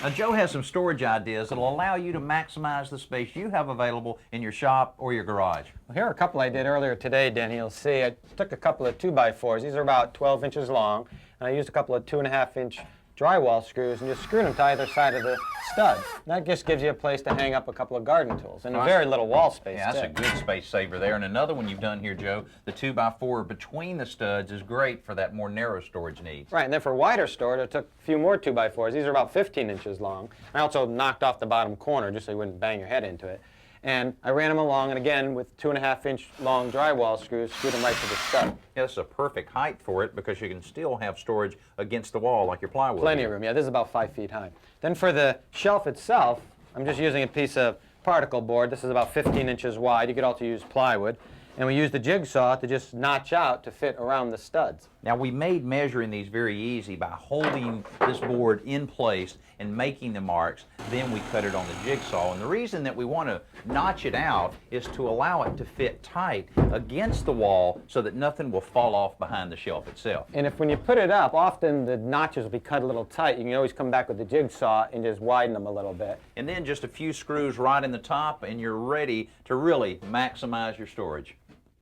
Now, Joe has some storage ideas that will allow you to maximize the space you have available in your shop or your garage. Well, here are a couple I did earlier today, Denny. You'll see I took a couple of 2x4s. These are about 12 inches long, and I used a couple of 2.5-inch drywall screws and just screwed them to either side of the stud. That just gives you a place to hang up a couple of garden tools and a very little wall space. Yeah, that's a good space saver there. And another one you've done here, Joe, the 2x4 between the studs is great for that more narrow storage needs. Right, and then for wider storage, I took a few more 2x4s. These are about 15 inches long. I also knocked off the bottom corner just so you wouldn't bang your head into it. And I ran them along, and again, with 2.5-inch long drywall screws, screwed them right to the stud. Yeah, this is a perfect height for it because you can still have storage against the wall like your plywood. Plenty of room. Yeah, this is about 5 feet high. Then for the shelf itself, I'm just using a piece of particle board. This is about 15 inches wide. You could also use plywood. And we used the jigsaw to just notch out to fit around the studs. Now, we made measuring these very easy by holding this board in place and making the marks. Then we cut it on the jigsaw. And the reason that we want to notch it out is to allow it to fit tight against the wall so that nothing will fall off behind the shelf itself. And if when you put it up, often the notches will be cut a little tight. You can always come back with the jigsaw and just widen them a little bit. And then just a few screws right in the top and you're ready to really maximize your storage.